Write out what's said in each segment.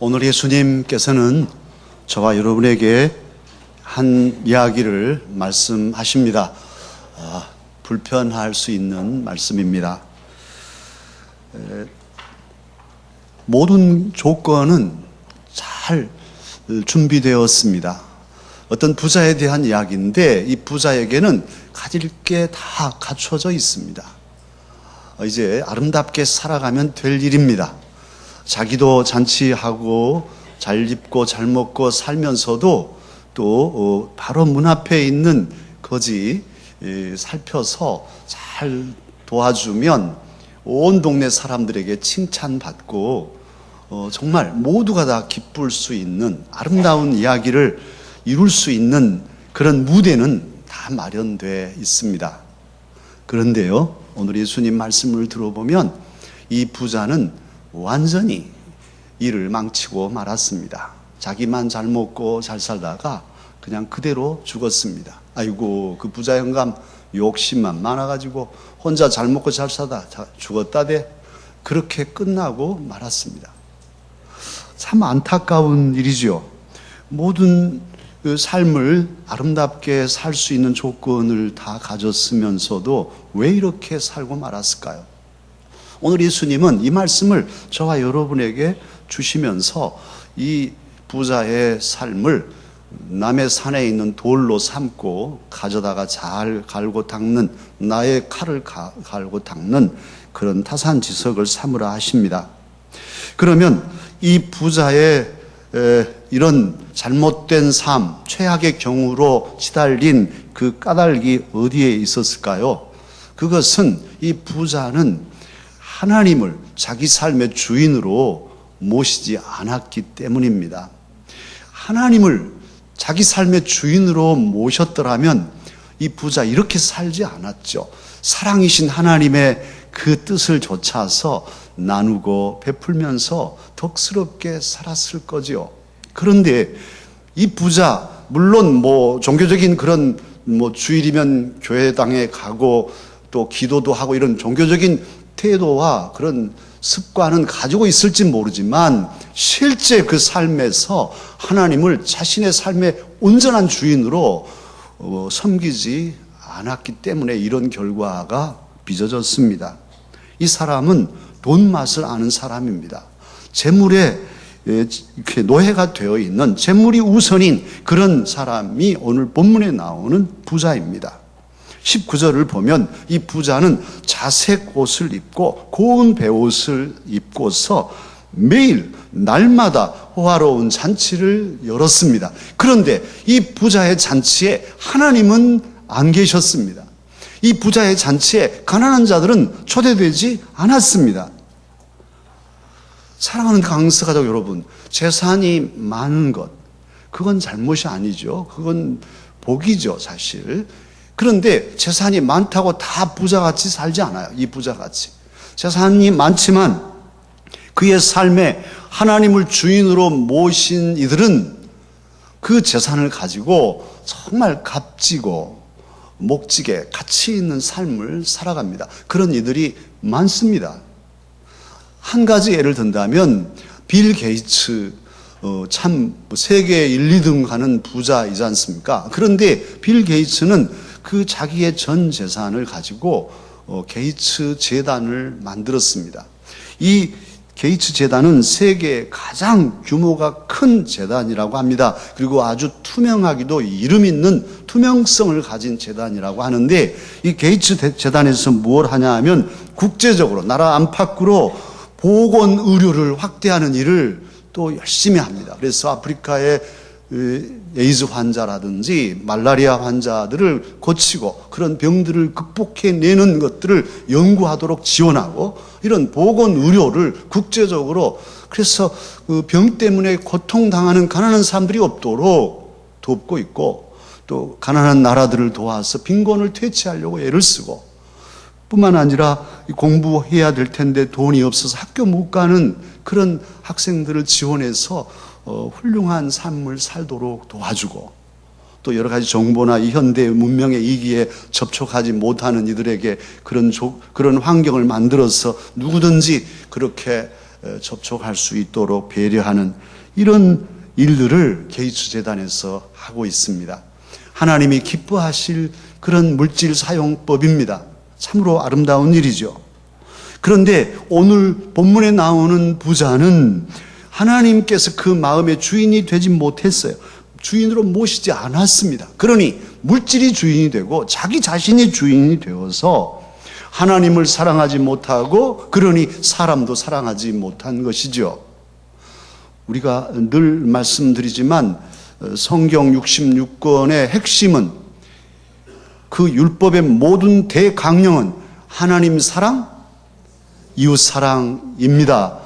오늘 예수님께서는 저와 여러분에게 한 이야기를 말씀하십니다. 불편할 수 있는 말씀입니다. 모든 조건은 잘 준비되었습니다. 어떤 부자에 대한 이야기인데 이 부자에게는 가질 게 다 갖춰져 있습니다. 이제 아름답게 살아가면 될 일입니다. 자기도 잔치하고 잘 입고 잘 먹고 살면서도 또 바로 문 앞에 있는 거지 살펴서 잘 도와주면 온 동네 사람들에게 칭찬받고 정말 모두가 다 기쁠 수 있는 아름다운 이야기를 이룰 수 있는 그런 무대는 다 마련되어 있습니다. 그런데요, 오늘 예수님 말씀을 들어보면 이 부자는 완전히 일을 망치고 말았습니다. 자기만 잘 먹고 잘 살다가 그냥 그대로 죽었습니다. 아이고, 그 부자 영감 욕심만 많아가지고 혼자 잘 먹고 잘 살다 죽었다대. 그렇게 끝나고 말았습니다. 참 안타까운 일이죠. 모든 그 삶을 아름답게 살 수 있는 조건을 다 가졌으면서도 왜 이렇게 살고 말았을까요? 오늘 예수님은 이 말씀을 저와 여러분에게 주시면서 이 부자의 삶을 남의 산에 있는 돌로 삼고 가져다가 잘 갈고 닦는, 나의 칼을 갈고 닦는 그런 타산지석을 삼으라 하십니다. 그러면 이 부자의 이런 잘못된 삶, 최악의 경우로 시달린 그 까닭이 어디에 있었을까요? 그것은 이 부자는 하나님을 자기 삶의 주인으로 모시지 않았기 때문입니다. 하나님을 자기 삶의 주인으로 모셨더라면 이 부자 이렇게 살지 않았죠. 사랑이신 하나님의 그 뜻을 좇아서 나누고 베풀면서 덕스럽게 살았을 거지요. 그런데 이 부자, 물론 종교적인 그런 주일이면 교회당에 가고 또 기도도 하고 이런 종교적인 태도와 그런 습관은 가지고 있을지 모르지만 실제 그 삶에서 하나님을 자신의 삶의 온전한 주인으로 섬기지 않았기 때문에 이런 결과가 빚어졌습니다. 이 사람은 돈 맛을 아는 사람입니다. 재물에 이렇게 노예가 되어 있는 재물이 우선인 그런 사람이 오늘 본문에 나오는 부자입니다. 19절을 보면 이 부자는 자색 옷을 입고 고운 베옷을 입고서 매일 날마다 호화로운 잔치를 열었습니다. 그런데 이 부자의 잔치에 하나님은 안 계셨습니다. 이 부자의 잔치에 가난한 자들은 초대되지 않았습니다. 사랑하는 강서 가족 여러분, 재산이 많은 것, 그건 잘못이 아니죠. 그건 복이죠, 사실. 그런데 재산이 많다고 다 부자같이 살지 않아요. 이 부자같이. 재산이 많지만 그의 삶에 하나님을 주인으로 모신 이들은 그 재산을 가지고 정말 값지고 목지게 가치 있는 삶을 살아갑니다. 그런 이들이 많습니다. 한 가지 예를 든다면 빌 게이츠, 참 세계 1, 2등 하는 부자이지 않습니까? 그런데 빌 게이츠는 그 자기의 전 재산을 가지고 게이츠 재단을 만들었습니다. 이 게이츠 재단은 세계 가장 규모가 큰 재단이라고 합니다. 그리고 아주 투명하기도 이름 있는 투명성을 가진 재단이라고 하는데, 이 게이츠 재단에서 뭘 하냐 하면 국제적으로 나라 안팎으로 보건 의료를 확대하는 일을 또 열심히 합니다. 그래서 아프리카의 에이즈 환자라든지 말라리아 환자들을 고치고 그런 병들을 극복해내는 것들을 연구하도록 지원하고, 이런 보건 의료를 국제적으로, 그래서 그 병 때문에 고통당하는 가난한 사람들이 없도록 돕고 있고, 또 가난한 나라들을 도와서 빈곤을 퇴치하려고 애를 쓰고, 뿐만 아니라 공부해야 될 텐데 돈이 없어서 학교 못 가는 그런 학생들을 지원해서 훌륭한 삶을 살도록 도와주고, 또 여러 가지 정보나 이 현대 문명의 이기에 접촉하지 못하는 이들에게 그런 환경을 만들어서 누구든지 그렇게 접촉할 수 있도록 배려하는 이런 일들을 게이츠 재단에서 하고 있습니다. 하나님이 기뻐하실 그런 물질 사용법입니다. 참으로 아름다운 일이죠. 그런데 오늘 본문에 나오는 부자는 하나님께서 그 마음의 주인이 되지 못했어요. 주인으로 모시지 않았습니다. 그러니 물질이 주인이 되고 자기 자신이 주인이 되어서 하나님을 사랑하지 못하고, 그러니 사람도 사랑하지 못한 것이죠. 우리가 늘 말씀드리지만 성경 66권의 핵심은, 그 율법의 모든 대강령은 하나님 사랑, 이웃 사랑입니다.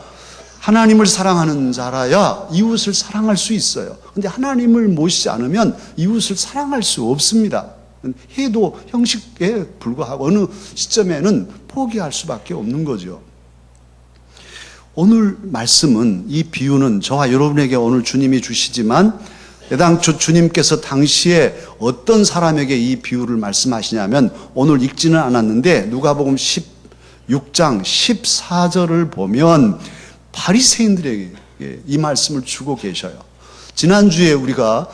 하나님을 사랑하는 자라야 이웃을 사랑할 수 있어요. 그런데 하나님을 모시지 않으면 이웃을 사랑할 수 없습니다. 해도 형식에 불과하고 어느 시점에는 포기할 수밖에 없는 거죠. 오늘 말씀은, 이 비유는 저와 여러분에게 오늘 주님이 주시지만, 애당초 주님께서 당시에 어떤 사람에게 이 비유를 말씀하시냐면, 오늘 읽지는 않았는데 누가복음 16장 14절을 보면 바리새인들에게 이 말씀을 주고 계셔요. 지난주에 우리가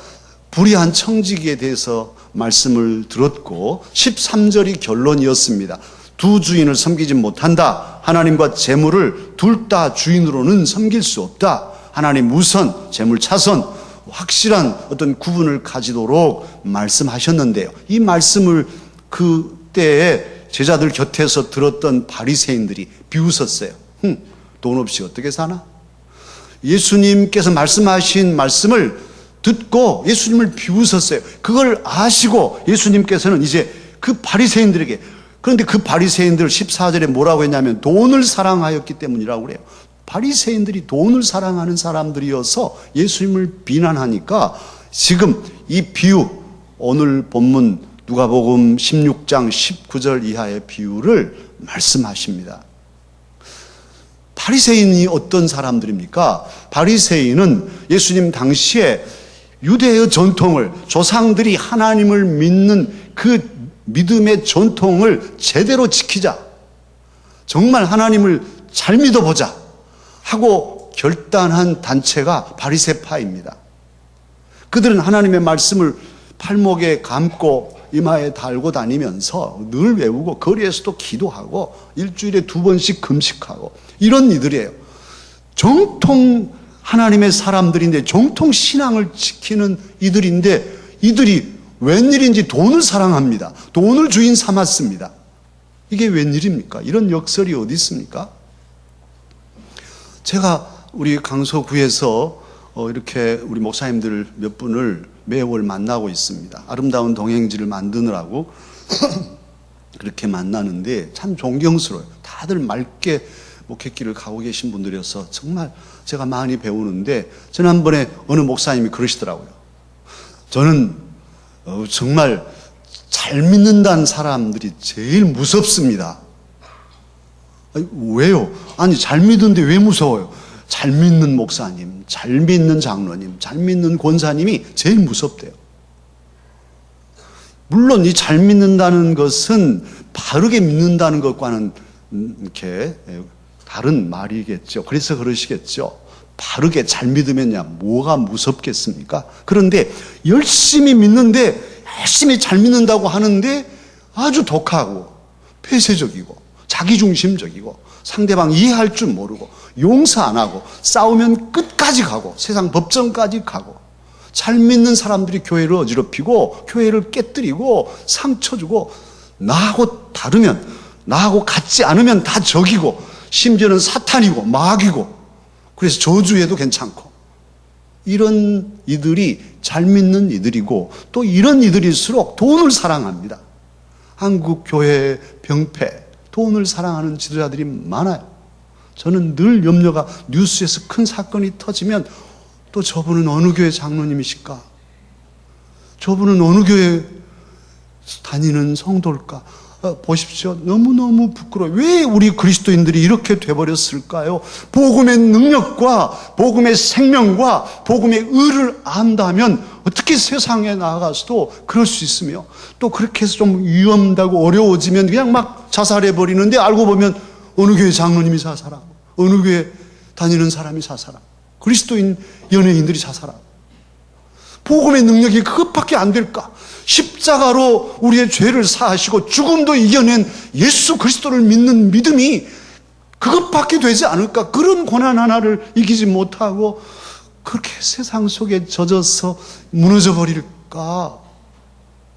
불의한 청지기에 대해서 말씀을 들었고 13절이 결론이었습니다. 두 주인을 섬기지 못한다. 하나님과 재물을 둘 다 주인으로는 섬길 수 없다. 하나님 우선, 재물 차선, 확실한 어떤 구분을 가지도록 말씀하셨는데요. 이 말씀을 그때에 제자들 곁에서 들었던 바리새인들이 비웃었어요. 돈 없이 어떻게 사나? 예수님께서 말씀하신 말씀을 듣고 예수님을 비웃었어요. 그걸 아시고 예수님께서는 이제 그 바리새인들에게, 그런데 그 바리새인들 14절에 뭐라고 했냐면 돈을 사랑하였기 때문이라고 그래요. 바리새인들이 돈을 사랑하는 사람들이어서 예수님을 비난하니까 지금 이 비유, 오늘 본문 누가복음 16장 19절 이하의 비유를 말씀하십니다. 바리새인이 어떤 사람들입니까? 바리새인은 예수님 당시에 유대의 전통을, 조상들이 하나님을 믿는 그 믿음의 전통을 제대로 지키자, 정말 하나님을 잘 믿어보자 하고 결단한 단체가 바리새파입니다. 그들은 하나님의 말씀을 팔목에 감고 이마에 달고 다니면서 늘 외우고, 거리에서도 기도하고 일주일에 2번씩 금식하고 이런 이들이에요. 정통 하나님의 사람들인데 정통 신앙을 지키는 이들인데 이들이 웬일인지 돈을 사랑합니다. 돈을 주인 삼았습니다. 이게 웬일입니까? 이런 역설이 어디 있습니까? 제가 우리 강서구에서 이렇게 우리 목사님들 몇 분을 매월 만나고 있습니다. 아름다운 동행지를 만드느라고 그렇게 만나는데 참 존경스러워요. 다들 맑게 목회길을 가고 계신 분들이어서 정말 제가 많이 배우는데, 지난번에 어느 목사님이 그러시더라고요. 저는 정말 잘 믿는다는 사람들이 제일 무섭습니다. 아니, 왜요? 아니, 잘 믿는데 왜 무서워요? 잘 믿는 목사님, 잘 믿는 장로님, 잘 믿는 권사님이 제일 무섭대요. 물론 이 잘 믿는다는 것은 바르게 믿는다는 것과는 이렇게 다른 말이겠죠. 그래서 그러시겠죠. 바르게 잘 믿으면야 뭐가 무섭겠습니까? 그런데 열심히 믿는데, 열심히 잘 믿는다고 하는데 아주 독하고 폐쇄적이고 자기중심적이고 상대방 이해할 줄 모르고 용서 안 하고 싸우면 끝까지 가고 세상 법정까지 가고, 잘 믿는 사람들이 교회를 어지럽히고 교회를 깨뜨리고 상처 주고, 나하고 다르면, 나하고 같지 않으면 다 적이고 심지어는 사탄이고 마귀고, 그래서 저주해도 괜찮고, 이런 이들이 잘 믿는 이들이고, 또 이런 이들일수록 돈을 사랑합니다. 한국 교회의 병폐, 돈을 사랑하는 지도자들이 많아요. 저는 늘 염려가, 뉴스에서 큰 사건이 터지면 또 저분은 어느 교회 장로님이실까? 저분은 어느 교회 다니는 성도일까? 보십시오. 너무너무 부끄러워요. 왜 우리 그리스도인들이 이렇게 돼버렸을까요? 복음의 능력과 복음의 생명과 복음의 의를 안다면 어떻게 세상에 나아가서도 그럴 수 있으며, 또 그렇게 해서 좀 위험하고 어려워지면 그냥 막 자살해버리는데, 알고 보면 어느 교회 장로님이 자살하고 어느 교회 다니는 사람이 자살하고 그리스도인 연예인들이 자살하고. 복음의 능력이 그것밖에 안 될까? 십자가로 우리의 죄를 사하시고 죽음도 이겨낸 예수 그리스도를 믿는 믿음이 그것밖에 되지 않을까? 그런 고난 하나를 이기지 못하고 그렇게 세상 속에 젖어서 무너져 버릴까?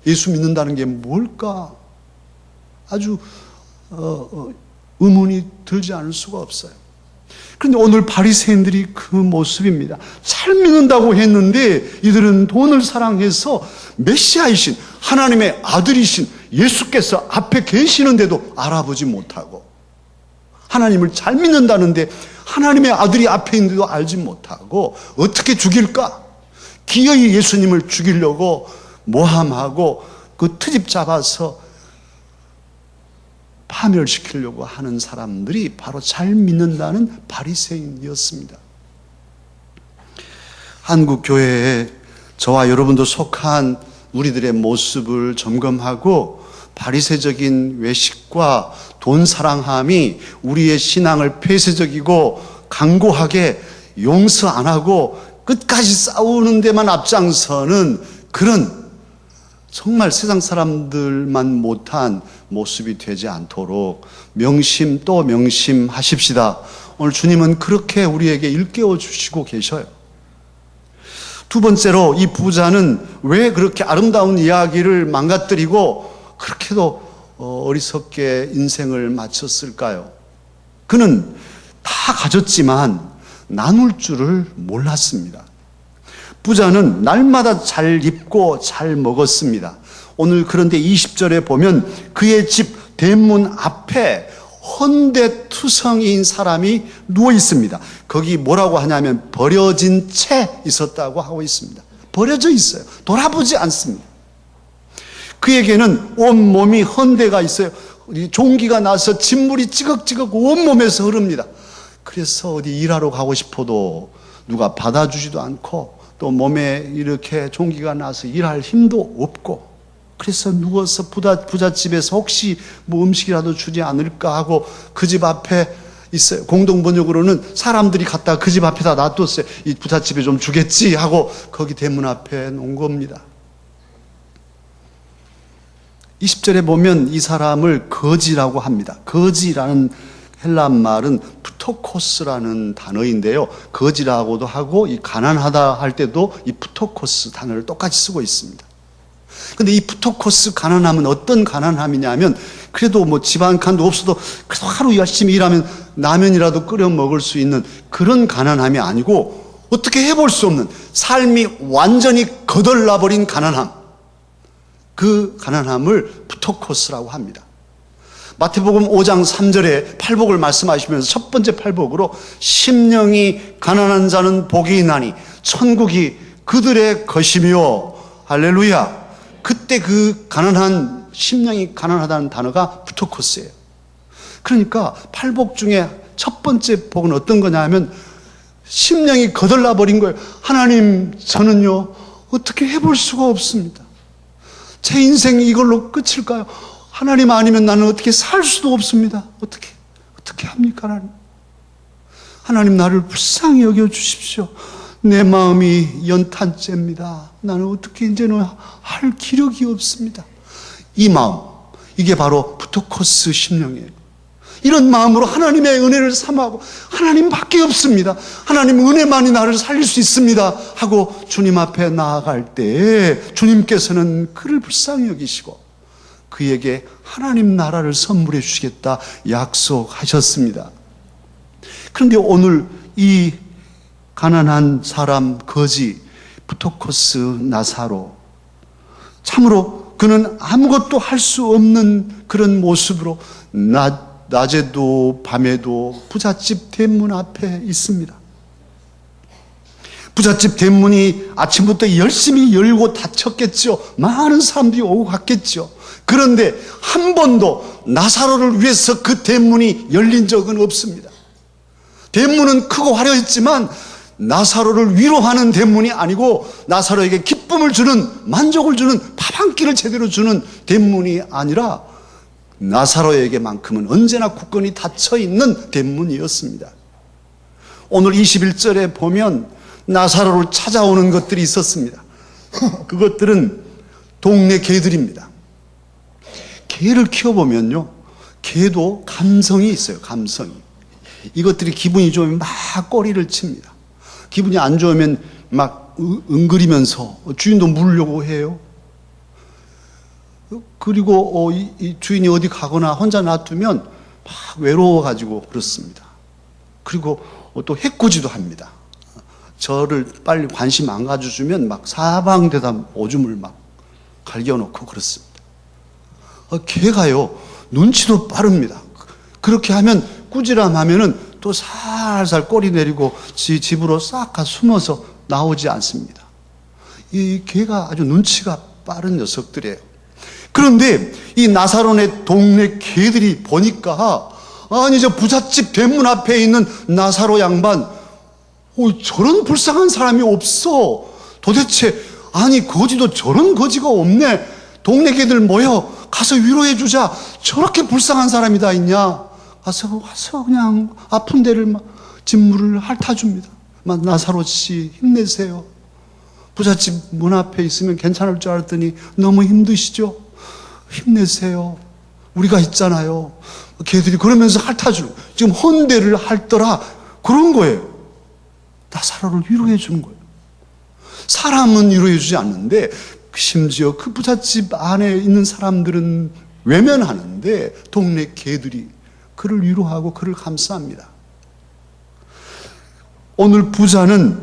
예수 믿는다는 게 뭘까? 아주 의문이 들지 않을 수가 없어요. 그런데 오늘 바리새인들이 그 모습입니다. 잘 믿는다고 했는데 이들은 돈을 사랑해서 메시아이신 하나님의 아들이신 예수께서 앞에 계시는데도 알아보지 못하고, 하나님을 잘 믿는다는데 하나님의 아들이 앞에 있는데도 알지 못하고 어떻게 죽일까? 기어이 예수님을 죽이려고 모함하고 그 트집 잡아서 파멸시키려고 하는 사람들이 바로 잘 믿는다는 바리새인이었습니다. 한국 교회에 저와 여러분도 속한 우리들의 모습을 점검하고, 바리새적인 외식과 돈 사랑함이 우리의 신앙을 폐쇄적이고 강고하게 용서 안 하고 끝까지 싸우는 데만 앞장서는 그런 정말 세상 사람들만 못한 모습이 되지 않도록 명심 또 명심하십시다. 오늘 주님은 그렇게 우리에게 일깨워 주시고 계셔요. 두 번째로, 이 부자는 왜 그렇게 아름다운 이야기를 망가뜨리고 그렇게도 어리석게 인생을 마쳤을까요? 그는 다 가졌지만 나눌 줄을 몰랐습니다. 부자는 날마다 잘 입고 잘 먹었습니다. 오늘 그런데 20절에 보면 그의 집 대문 앞에 헌대투성이인 사람이 누워 있습니다. 거기 뭐라고 하냐면 버려진 채 있었다고 하고 있습니다. 버려져 있어요. 돌아보지 않습니다. 그에게는 온몸이 헌대가 있어요. 종기가 나서 진물이 찌걱찌걱 온몸에서 흐릅니다. 그래서 어디 일하러 가고 싶어도 누가 받아주지도 않고, 또 몸에 이렇게 종기가 나서 일할 힘도 없고, 그래서 누워서 부잣집에서 혹시 뭐 음식이라도 주지 않을까 하고 그 집 앞에 있어요. 공동번역으로는 사람들이 갖다가 그 집 앞에다 놔뒀어요. 이 부잣집에 좀 주겠지 하고 거기 대문 앞에 놓은 겁니다. 20절에 보면 이 사람을 거지라고 합니다. 거지라는 헬라 말은 푸토코스라는 단어인데요. 거지라고도 하고 이 가난하다 할 때도 이 푸토코스 단어를 똑같이 쓰고 있습니다. 근데 이 푸토코스 가난함은 어떤 가난함이냐면 그래도 뭐 집 한 칸도 없어도 그래도 하루 열심히 일하면 라면이라도 끓여 먹을 수 있는 그런 가난함이 아니고 어떻게 해볼 수 없는 삶이 완전히 거덜나버린 가난함, 그 가난함을 푸토코스라고 합니다. 마태복음 5장 3절에 팔복을 말씀하시면서 첫 번째 팔복으로 심령이 가난한 자는 복이 있나니 천국이 그들의 것이며, 할렐루야. 그때 그 가난한, 심령이 가난하다는 단어가 푸토코스예요. 그러니까 팔복 중에 첫 번째 복은 어떤 거냐면 심령이 거덜나 버린 거예요. 하나님, 저는요 어떻게 해볼 수가 없습니다. 제 인생이 이걸로 끝일까요? 하나님 아니면 나는 어떻게 살 수도 없습니다. 어떻게 합니까, 하나님? 하나님, 나를 불쌍히 여겨 주십시오. 내 마음이 연탄재입니다. 나는 어떻게 이제는 할 기력이 없습니다. 이 마음, 이게 바로 푸토코스 심령이에요. 이런 마음으로 하나님의 은혜를 삼하고 하나님밖에 없습니다. 하나님 은혜만이 나를 살릴 수 있습니다 하고 주님 앞에 나아갈 때 주님께서는 그를 불쌍히 여기시고 그에게 하나님 나라를 선물해 주시겠다 약속하셨습니다. 그런데 오늘 이 가난한 사람, 거지, 푸토코스 나사로, 참으로 그는 아무것도 할 수 없는 그런 모습으로 낮에도 밤에도 부잣집 대문 앞에 있습니다. 부잣집 대문이 아침부터 열심히 열고 닫혔겠죠. 많은 사람들이 오고 갔겠죠. 그런데 한 번도 나사로를 위해서 그 대문이 열린 적은 없습니다. 대문은 크고 화려했지만 나사로를 위로하는 대문이 아니고 나사로에게 기쁨을 주는, 만족을 주는, 밥 한 끼를 제대로 주는 대문이 아니라 나사로에게만큼은 언제나 굳건히 닫혀있는 대문이었습니다. 오늘 21절에 보면 나사로를 찾아오는 것들이 있었습니다. 그것들은 동네 개들입니다. 개를 키워보면요, 개도 감성이 있어요. 감성이. 이것들이 기분이 좋으면 막 꼬리를 칩니다. 기분이 안 좋으면 막 웅그리면서 주인도 물려고 해요. 그리고 이 주인이 어디 가거나 혼자 놔두면 막 외로워가지고 그렇습니다. 그리고 또 해코지도 합니다. 저를 빨리 관심 안 가져주면 막 사방대다 오줌을 막 갈겨놓고 그렇습니다. 개가요, 눈치도 빠릅니다. 그렇게 하면 꾸지람하면은 또 살살 꼬리 내리고 집으로 싹 가 숨어서 나오지 않습니다. 이 개가 아주 눈치가 빠른 녀석들이에요. 그런데 이 나사로네 동네 개들이 보니까, 아니 저 부잣집 대문 앞에 있는 나사로 양반, 저런 불쌍한 사람이 없어. 도대체 아니 거지도 저런 거지가 없네. 동네 개들 모여 가서 위로해 주자. 저렇게 불쌍한 사람이 다 있냐. 와서 그냥 아픈 데를 막 진물을 핥아줍니다. 막 나사로 씨 힘내세요. 부잣집 문 앞에 있으면 괜찮을 줄 알았더니 너무 힘드시죠? 힘내세요. 우리가 있잖아요. 걔들이 그러면서 핥아주는, 지금 헌대를 핥더라 그런 거예요. 나사로를 위로해 주는 거예요. 사람은 위로해 주지 않는데 심지어 그 부잣집 안에 있는 사람들은 외면하는데 동네 개들이 그를 위로하고 그를 감싸합니다. 오늘 부자는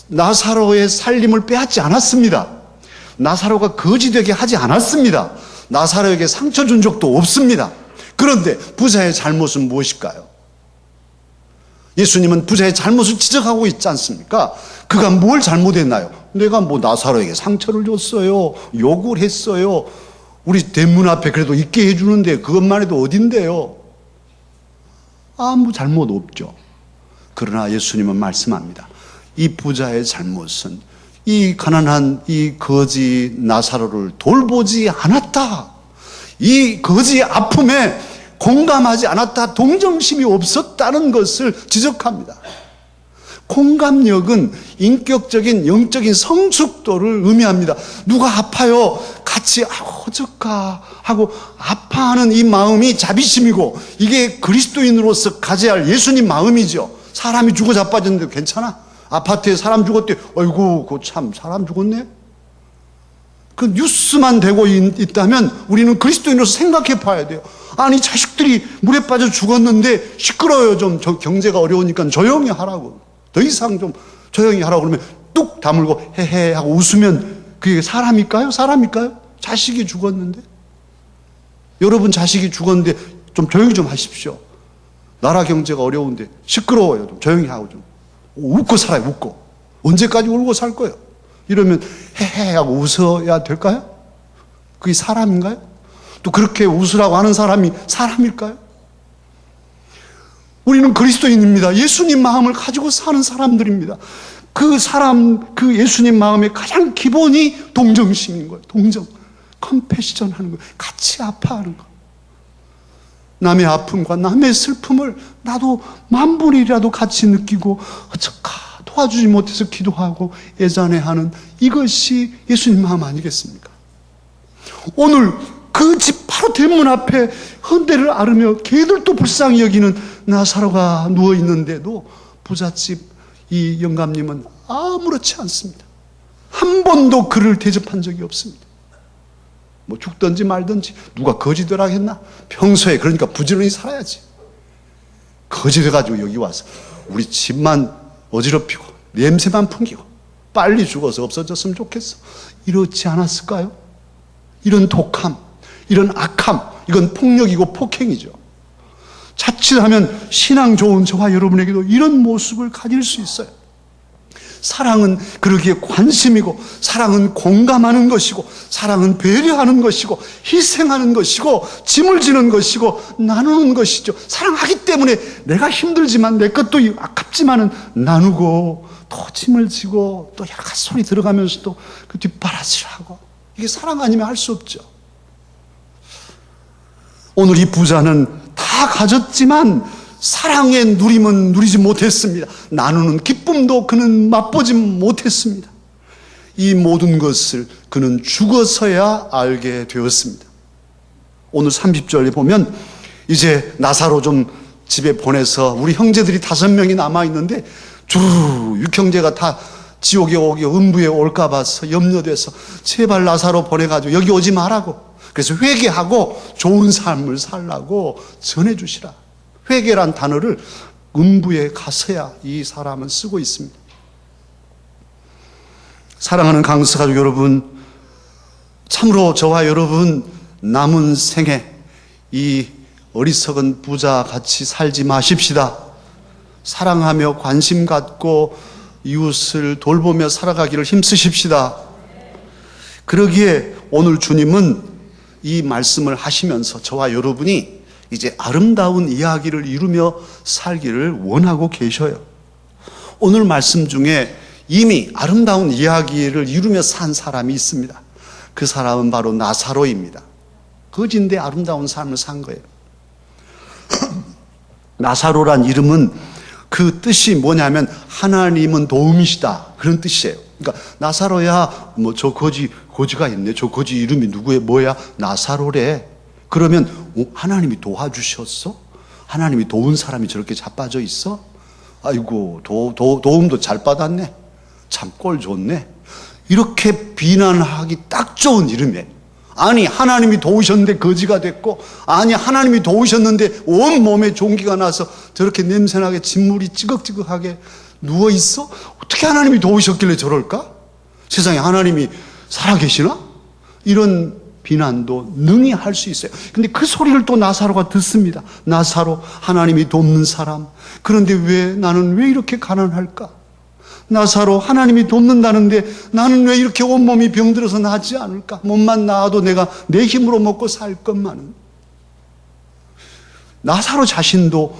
나사로의 살림을 빼앗지 않았습니다. 나사로가 거지 되게 하지 않았습니다. 나사로에게 상처 준 적도 없습니다. 그런데 부자의 잘못은 무엇일까요? 예수님은 부자의 잘못을 지적하고 있지 않습니까? 그가 뭘 잘못했나요? 내가 뭐 나사로에게 상처를 줬어요. 욕을 했어요. 우리 대문 앞에 그래도 있게 해주는데 그것만 해도 어딘데요? 아무 잘못 없죠. 그러나 예수님은 말씀합니다. 이 부자의 잘못은 이 가난한 이 거지 나사로를 돌보지 않았다. 이 거지의 아픔에 공감하지 않았다. 동정심이 없었다는 것을 지적합니다. 공감력은 인격적인 영적인 성숙도를 의미합니다. 누가 아파요? 같이 어쩔까 하고 아파하는 이 마음이 자비심이고, 이게 그리스도인으로서 가져야 할 예수님 마음이죠. 사람이 죽어 자빠졌는데 괜찮아? 아파트에 사람 죽었대. 어이구, 그 참 사람 죽었네. 그 뉴스만 되고 있다면 우리는 그리스도인으로서 생각해 봐야 돼요. 아니, 자식들이 물에 빠져 죽었는데 시끄러워요. 좀 경제가 어려우니까 조용히 하라고. 더 이상 좀 조용히 하라고 그러면 뚝 다물고 헤헤 하고 웃으면 그게 사람일까요? 사람일까요? 자식이 죽었는데. 여러분 자식이 죽었는데 좀 조용히 좀 하십시오. 나라 경제가 어려운데 시끄러워요. 좀 조용히 하고 좀 웃고 살아요. 웃고. 언제까지 울고 살 거예요? 이러면 헤헤 하고 웃어야 될까요? 그게 사람인가요? 또 그렇게 웃으라고 하는 사람이 사람일까요? 우리는 그리스도인입니다. 예수님 마음을 가지고 사는 사람들입니다. 그 사람, 그 예수님 마음의 가장 기본이 동정심인 거예요. 동정. 컴패션 하는 거예요. 같이 아파하는 거. 남의 아픔과 남의 슬픔을 나도 만분이라도 같이 느끼고 어쩌까 도와주지 못해서 기도하고 애잔해하는, 이것이 예수님 마음 아니겠습니까? 오늘 그 집 바로 대문 앞에 헌대를 앓으며 개들도 불쌍히 여기는 나사로가 누워있는데도 부잣집 이 영감님은 아무렇지 않습니다. 한 번도 그를 대접한 적이 없습니다. 뭐 죽든지 말든지 누가 거지되라 했나? 평소에 그러니까 부지런히 살아야지. 거지돼가지고 여기 와서 우리 집만 어지럽히고 냄새만 풍기고 빨리 죽어서 없어졌으면 좋겠어. 이렇지 않았을까요? 이런 독함, 이런 악함, 이건 폭력이고 폭행이죠. 자칫하면 신앙 좋은 저와 여러분에게도 이런 모습을 가질 수 있어요. 사랑은 그러기에 관심이고, 사랑은 공감하는 것이고, 사랑은 배려하는 것이고, 희생하는 것이고, 짐을 지는 것이고, 나누는 것이죠. 사랑하기 때문에 내가 힘들지만, 내 것도 아깝지만은 나누고, 또 짐을 지고, 또 여러 가지 소리 들어가면서도 그 뒷바라지를 하고, 이게 사랑 아니면 할 수 없죠. 오늘 이 부자는 다 가졌지만 사랑의 누림은 누리지 못했습니다. 나누는 기쁨도 그는 맛보지 못했습니다. 이 모든 것을 그는 죽어서야 알게 되었습니다. 오늘 30절에 보면 이제 나사로 좀 집에 보내서, 우리 형제들이 5명이 남아있는데 주 6형제가 다 지옥에 오게 음부에 올까 봐서 염려돼서 제발 나사로 보내가지고 여기 오지 말라고, 그래서 회개하고 좋은 삶을 살라고 전해주시라. 회개란 단어를 음부에 가서야 이 사람은 쓰고 있습니다. 사랑하는 강서 가족 여러분, 참으로 저와 여러분 남은 생에 이 어리석은 부자같이 살지 마십시다. 사랑하며 관심 갖고 이웃을 돌보며 살아가기를 힘쓰십시다. 그러기에 오늘 주님은 이 말씀을 하시면서 저와 여러분이 이제 아름다운 이야기를 이루며 살기를 원하고 계셔요. 오늘 말씀 중에 이미 아름다운 이야기를 이루며 산 사람이 있습니다. 그 사람은 바로 나사로입니다. 거지인데 아름다운 삶을 산 거예요. 나사로란 이름은 그 뜻이 뭐냐면 하나님은 도움이시다, 그런 뜻이에요. 그러니까 나사로야, 뭐 저 거지가 있네. 저 거지 이름이 누구의 뭐야? 나사로래. 그러면 하나님이 도와주셨어? 하나님이 도운 사람이 저렇게 자빠져 있어? 아이고, 도움도 잘 받았네. 참 꼴 좋네. 이렇게 비난하기 딱 좋은 이름이에요. 아니, 하나님이 도우셨는데 거지가 됐고, 아니, 하나님이 도우셨는데 온몸에 종기가 나서 저렇게 냄새나게 진물이 찌걱찌걱하게 누워있어? 어떻게 하나님이 도우셨길래 저럴까? 세상에 하나님이 살아계시나? 이런 비난도 능히 할 수 있어요. 근데 그 소리를 또 나사로가 듣습니다. 나사로, 하나님이 돕는 사람. 그런데 나는 왜 이렇게 가난할까? 나사로, 하나님이 돕는다는데 나는 왜 이렇게 온몸이 병들어서 낫지 않을까? 몸만 나아도 내가 내 힘으로 먹고 살 것만은. 나사로 자신도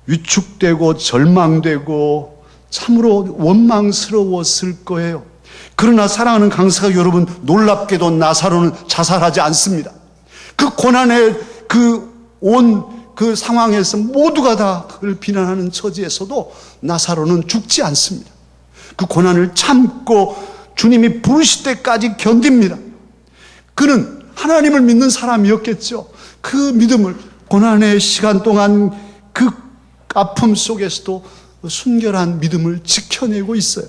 위축되고 절망되고 참으로 원망스러웠을 거예요. 그러나 사랑하는 강사가 여러분, 놀랍게도 나사로는 자살하지 않습니다. 그 고난의 그 상황에서 모두가 다 그를 비난하는 처지에서도 나사로는 죽지 않습니다. 그 고난을 참고 주님이 부르실 때까지 견딥니다. 그는 하나님을 믿는 사람이었겠죠. 그 믿음을 고난의 시간 동안 그 아픔 속에서도 순결한 믿음을 지켜내고 있어요.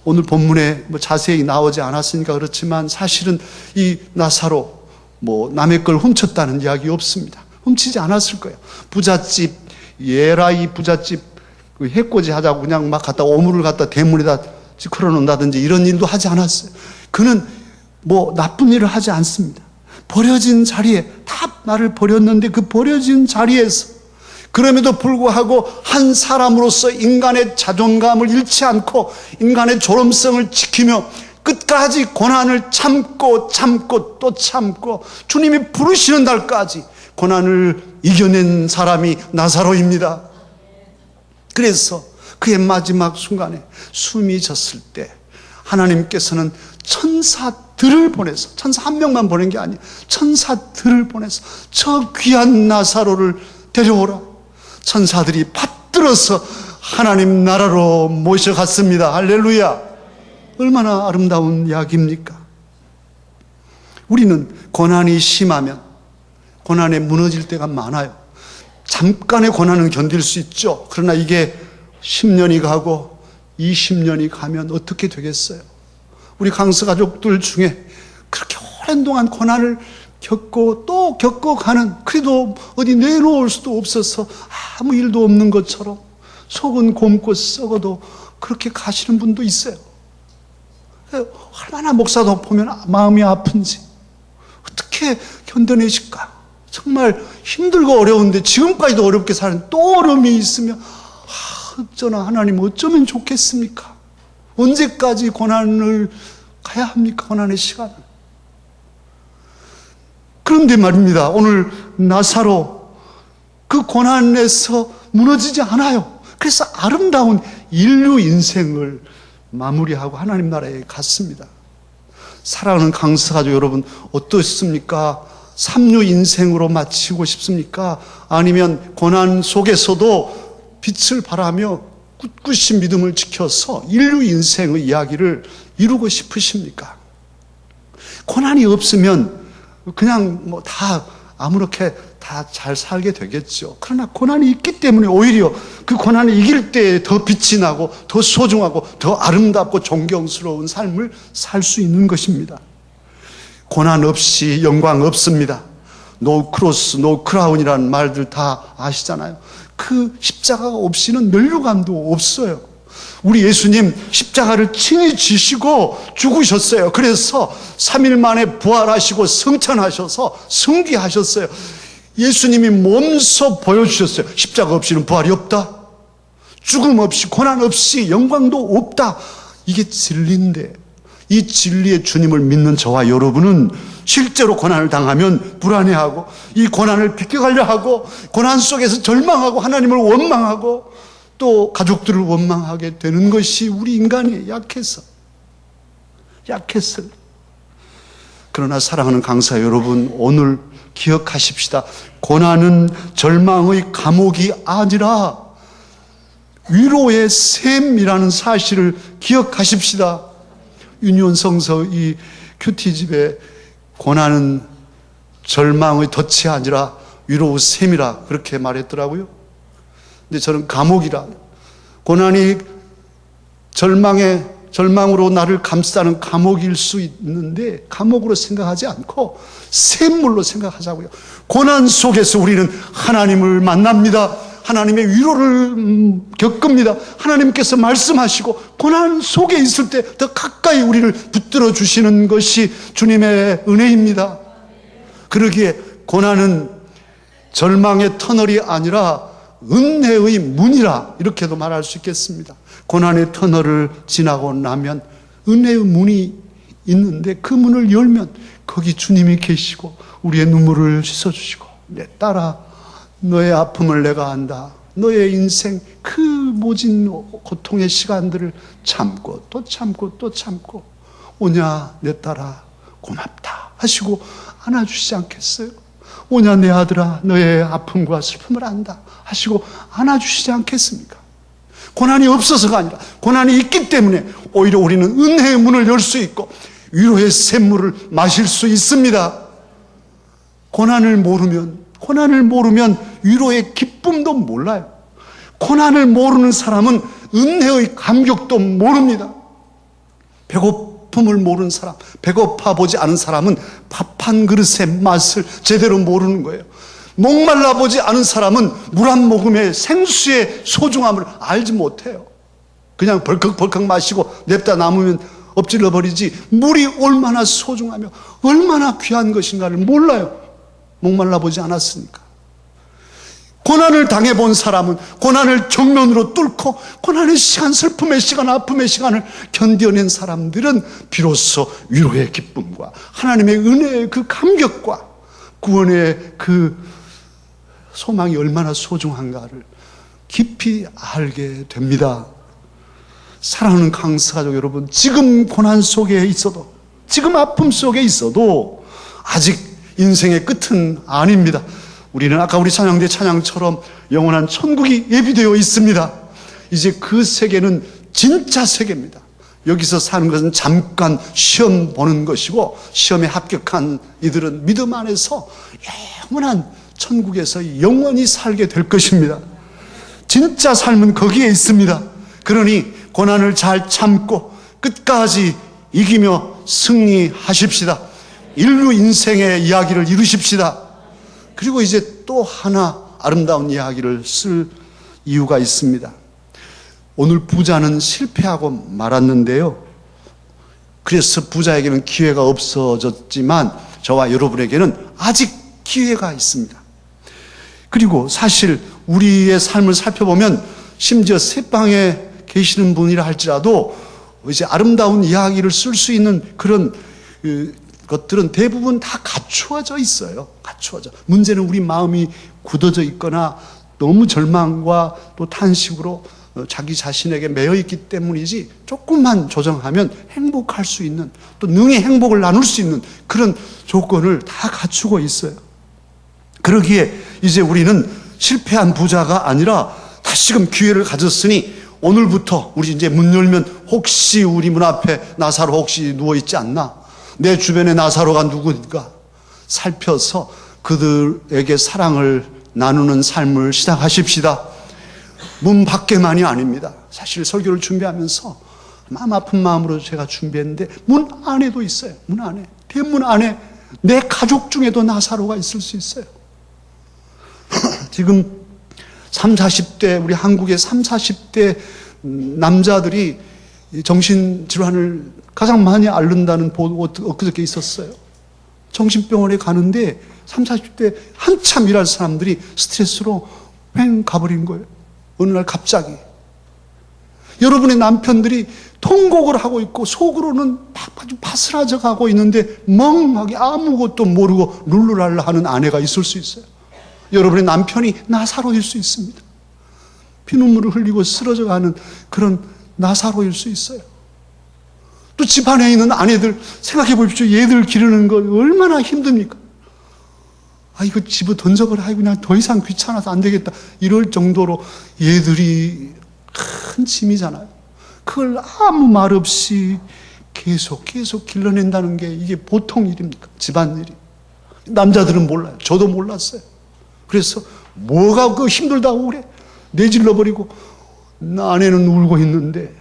오늘 본문에 자세히 나오지 않았으니까 그렇지만 사실은 이 나사로 남의 걸 훔쳤다는 이야기 없습니다. 훔치지 않았을 거예요. 부잣집, 예라이 부잣집 해코지 하자고 그냥 막 갖다 오물을 갖다 대문에다 걸어 놓는다든지 이런 일도 하지 않았어요. 그는 나쁜 일을 하지 않습니다. 버려진 자리에 다 나를 버렸는데 그 버려진 자리에서 그럼에도 불구하고 한 사람으로서 인간의 자존감을 잃지 않고 인간의 존엄성을 지키며 끝까지 고난을 참고 또 참고 주님이 부르시는 날까지 고난을 이겨낸 사람이 나사로입니다. 그래서 그의 마지막 순간에 숨이 졌을 때 하나님께서는 천사들을 보내서, 천사 한 명만 보낸 게 아니에요. 천사들을 보내서 저 귀한 나사로를 데려오라. 천사들이 받들어서 하나님 나라로 모셔갔습니다. 할렐루야. 얼마나 아름다운 이야기입니까? 우리는 고난이 심하면 고난에 무너질 때가 많아요. 잠깐의 고난은 견딜 수 있죠. 그러나 이게 10년이 가고 20년이 가면 어떻게 되겠어요? 우리 강서 가족들 중에 그렇게 오랜 동안 고난을 겪고 또 겪어가는, 그래도 어디 내놓을 수도 없어서 아무 일도 없는 것처럼 속은 곪고 썩어도 그렇게 가시는 분도 있어요. 얼마나 목사도 보면 마음이 아픈지 어떻게 견뎌내실까? 정말 힘들고 어려운데 지금까지도 어렵게 사는, 또 어려움이 있으면 어쩌나 하나님 어쩌면 좋겠습니까? 언제까지 고난을 가야 합니까? 고난의 시간을. 그런데 말입니다, 오늘 나사로 그 고난에서 무너지지 않아요. 그래서 아름다운 인류 인생을 마무리하고 하나님 나라에 갔습니다. 사랑하는 강서가족 여러분, 어떻습니까? 삼류 인생으로 마치고 싶습니까? 아니면 고난 속에서도 빛을 발하며 꿋꿋이 믿음을 지켜서 인류 인생의 이야기를 이루고 싶으십니까? 고난이 없으면 그냥 다 아무렇게 다 잘 살게 되겠죠. 그러나 고난이 있기 때문에 오히려 그 고난을 이길 때 더 빛이 나고 더 소중하고 더 아름답고 존경스러운 삶을 살 수 있는 것입니다. 고난 없이 영광 없습니다. No cross, no crown이라는 말들 다 아시잖아요. 그 십자가가 없이는 면류관도 없어요. 우리 예수님 십자가를 친히 지시고 죽으셨어요. 그래서 3일 만에 부활하시고 승천하셔서 승귀하셨어요. 예수님이 몸소 보여주셨어요. 십자가 없이는 부활이 없다. 죽음 없이, 고난 없이 영광도 없다. 이게 진리인데, 이 진리의 주님을 믿는 저와 여러분은 실제로 고난을 당하면 불안해하고 이 고난을 비껴가려 하고 고난 속에서 절망하고 하나님을 원망하고 또 가족들을 원망하게 되는 것이 우리 인간이 약해서. 그러나 사랑하는 강사 여러분, 오늘 기억하십시다. 고난은 절망의 감옥이 아니라 위로의 샘이라는 사실을 기억하십시다. 유니온 성서 이 큐티집에 고난은 절망의 덫이 아니라 위로의 샘이라 그렇게 말했더라고요. 근데 저는 감옥이라, 고난이 절망으로 나를 감싸는 감옥일 수 있는데 감옥으로 생각하지 않고 샘물로 생각하자고요. 고난 속에서 우리는 하나님을 만납니다. 하나님의 위로를 겪습니다. 하나님께서 말씀하시고 고난 속에 있을 때 더 가까이 우리를 붙들어 주시는 것이 주님의 은혜입니다. 그러기에 고난은 절망의 터널이 아니라 은혜의 문이라 이렇게도 말할 수 있겠습니다. 고난의 터널을 지나고 나면 은혜의 문이 있는데 그 문을 열면 거기 주님이 계시고 우리의 눈물을 씻어주시고, 내 딸아 너의 아픔을 내가 안다. 너의 인생 그 모진 고통의 시간들을 참고 또 참고 또 참고 오냐 내 딸아 고맙다 하시고 안아주시지 않겠어요? 오냐 내 아들아 너의 아픔과 슬픔을 안다 하시고 안아주시지 않겠습니까? 고난이 없어서가 아니라 고난이 있기 때문에 오히려 우리는 은혜의 문을 열 수 있고 위로의 샘물을 마실 수 있습니다. 고난을 모르면 위로의 기쁨도 몰라요. 고난을 모르는 사람은 은혜의 감격도 모릅니다. 배고픔을 모르는 사람, 배고파 보지 않은 사람은 밥 한 그릇의 맛을 제대로 모르는 거예요. 목말라 보지 않은 사람은 물 한 모금의 생수의 소중함을 알지 못해요. 그냥 벌컥벌컥 마시고 냅다 남으면 엎질러 버리지, 물이 얼마나 소중하며 얼마나 귀한 것인가를 몰라요. 목말라 보지 않았으니까. 고난을 당해본 사람은 고난을 정면으로 뚫고 고난의 시간, 슬픔의 시간, 아픔의 시간을 견뎌낸 사람들은 비로소 위로의 기쁨과 하나님의 은혜의 그 감격과 구원의 그 소망이 얼마나 소중한가를 깊이 알게 됩니다. 사랑하는 강서 가족 여러분, 지금 고난 속에 있어도, 지금 아픔 속에 있어도 아직 인생의 끝은 아닙니다. 우리는 아까 우리 찬양대 찬양처럼 영원한 천국이 예비되어 있습니다. 이제 그 세계는 진짜 세계입니다. 여기서 사는 것은 잠깐 시험 보는 것이고, 시험에 합격한 이들은 믿음 안에서 영원한 천국에서 영원히 살게 될 것입니다. 진짜 삶은 거기에 있습니다. 그러니 고난을 잘 참고 끝까지 이기며 승리하십시다. 인류 인생의 이야기를 이루십시다. 그리고 이제 또 하나 아름다운 이야기를 쓸 이유가 있습니다. 오늘 부자는 실패하고 말았는데요. 그래서 부자에게는 기회가 없어졌지만 저와 여러분에게는 아직 기회가 있습니다. 그리고 사실 우리의 삶을 살펴보면 심지어 새방에 계시는 분이라 할지라도 이제 아름다운 이야기를 쓸 수 있는 그런 것들은 대부분 다 갖추어져 있어요. 갖추어져. 문제는 우리 마음이 굳어져 있거나 너무 절망과 또 탄식으로 자기 자신에게 매여 있기 때문이지, 조금만 조정하면 행복할 수 있는, 또 능히 행복을 나눌 수 있는 그런 조건을 다 갖추고 있어요. 그러기에 이제 우리는 실패한 부자가 아니라 다시금 기회를 가졌으니 오늘부터 우리 이제 문 열면 혹시 우리 문 앞에 나사로 혹시 누워있지 않나? 내 주변에 나사로가 누구인가? 살펴서 그들에게 사랑을 나누는 삶을 시작하십시다. 문 밖에만이 아닙니다. 사실 설교를 준비하면서 마음 아픈 마음으로 제가 준비했는데 문 안에도 있어요. 문 안에. 대문 안에 내 가족 중에도 나사로가 있을 수 있어요. 지금 30, 40대, 우리 한국의 30, 40대 남자들이 정신질환을 가장 많이 앓는다는 보도가 엊그저께 있었어요. 정신병원에 가는데 30, 40대 한참 일할 사람들이 스트레스로 횡 가버린 거예요. 어느 날 갑자기. 여러분의 남편들이 통곡을 하고 있고 속으로는 아주 바스라져 가고 있는데 멍하게 아무것도 모르고 룰루랄라 하는 아내가 있을 수 있어요. 여러분의 남편이 나사로일 수 있습니다. 피눈물을 흘리고 쓰러져 가는 그런 나사로일 수 있어요. 또 집안에 있는 아내들 생각해 보십시오. 얘들 기르는 거 얼마나 힘듭니까? 아, 이거 집어 던져버려. 아이고, 그냥 더 이상 귀찮아서 안 되겠다. 이럴 정도로 얘들이 큰 짐이잖아요. 그걸 아무 말 없이 계속 길러낸다는 게 이게 보통 일입니까? 집안일이. 남자들은 몰라요. 저도 몰랐어요. 그래서 뭐가 그 힘들다고 그래? 내질러버리고, 아내는 울고 있는데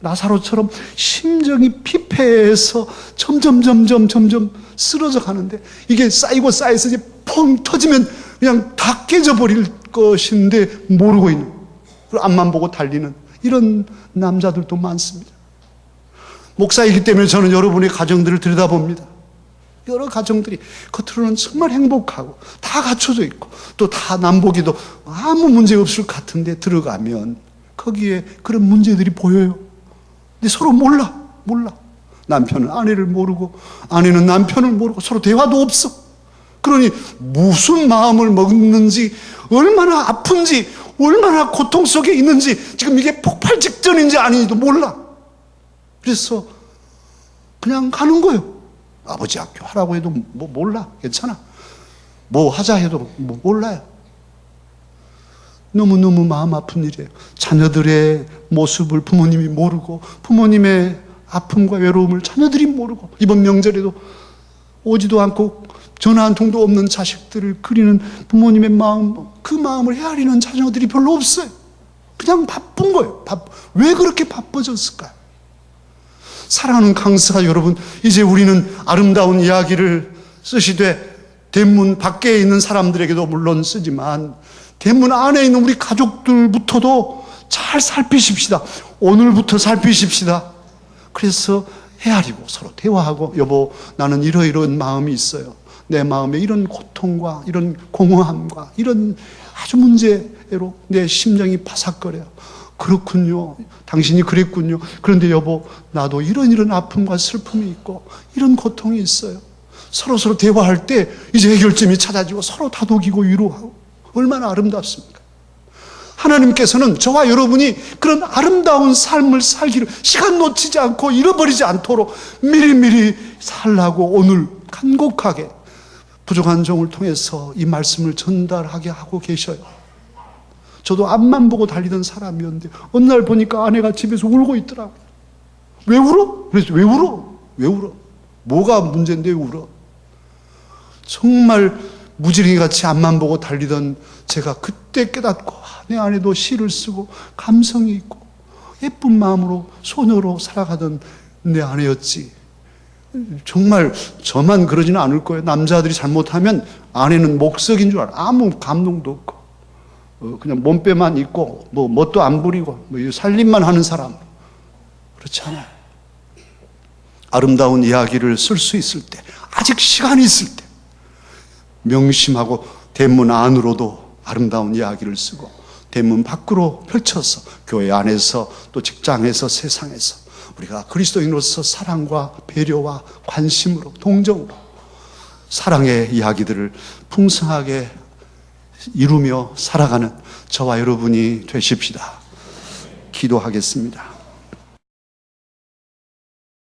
나사로처럼 심정이 피폐해서 점점 쓰러져 가는데, 이게 쌓이고 쌓여서 이제 펑 터지면 그냥 다 깨져버릴 것인데 모르고 있는, 그리고 앞만 보고 달리는 이런 남자들도 많습니다. 목사이기 때문에 저는 여러분의 가정들을 들여다봅니다. 여러 가정들이 겉으로는 정말 행복하고 다 갖춰져 있고 또 다 남보기도 아무 문제 없을 것 같은데 들어가면 거기에 그런 문제들이 보여요. 근데 서로 몰라. 남편은 아내를 모르고 아내는 남편을 모르고 서로 대화도 없어. 그러니 무슨 마음을 먹는지, 얼마나 아픈지, 얼마나 고통 속에 있는지, 지금 이게 폭발 직전인지 아닌지도 몰라. 그래서 그냥 가는 거예요. 아버지 학교 하라고 해도 뭐 몰라. 괜찮아. 뭐 하자 해도 뭐 몰라요. 너무너무 마음 아픈 일이에요. 자녀들의 모습을 부모님이 모르고 부모님의 아픔과 외로움을 자녀들이 모르고 이번 명절에도 오지도 않고 전화 한 통도 없는 자식들을 그리는 부모님의 마음, 그 마음을 헤아리는 자녀들이 별로 없어요. 그냥 바쁜 거예요. 왜 그렇게 바빠졌을까요? 사랑하는 강스가 여러분, 이제 우리는 아름다운 이야기를 쓰시되 대문 밖에 있는 사람들에게도 물론 쓰지만 대문 안에 있는 우리 가족들부터도 잘 살피십시다. 오늘부터 살피십시다. 그래서 헤아리고 서로 대화하고, 여보, 나는 이러이러한 마음이 있어요. 내 마음에 이런 고통과 이런 공허함과 이런 아주 문제로 내 심장이 바삭거려요. 그렇군요. 당신이 그랬군요. 그런데 여보, 나도 이런 아픔과 슬픔이 있고 이런 고통이 있어요. 서로 대화할 때 이제 해결점이 찾아지고 서로 다독이고 위로하고, 얼마나 아름답습니까? 하나님께서는 저와 여러분이 그런 아름다운 삶을 살기를, 시간 놓치지 않고 잃어버리지 않도록 미리미리 살라고 오늘 간곡하게 부족한 종을 통해서 이 말씀을 전달하게 하고 계셔요. 저도 앞만 보고 달리던 사람이었는데 어느 날 보니까 아내가 집에서 울고 있더라고요. 왜 울어? 그래서 왜 울어? 뭐가 문제인데 왜 울어? 정말 무지랭이같이 앞만 보고 달리던 제가 그때 깨닫고, 내 아내도 시를 쓰고 감성이 있고 예쁜 마음으로 소녀로 살아가던 내 아내였지. 정말 저만 그러지는 않을 거예요. 남자들이 잘못하면 아내는 목석인 줄 알아. 아무 감동도 없고 그냥 몸빼만 있고 뭣도 안 부리고 살림만 하는 사람. 그렇지 않아요. 아름다운 이야기를 쓸 수 있을 때, 아직 시간이 있을 때 명심하고 대문 안으로도 아름다운 이야기를 쓰고 대문 밖으로 펼쳐서 교회 안에서 또 직장에서 세상에서 우리가 그리스도인으로서 사랑과 배려와 관심으로, 동정으로 사랑의 이야기들을 풍성하게 이루며 살아가는 저와 여러분이 되십시다. 기도하겠습니다.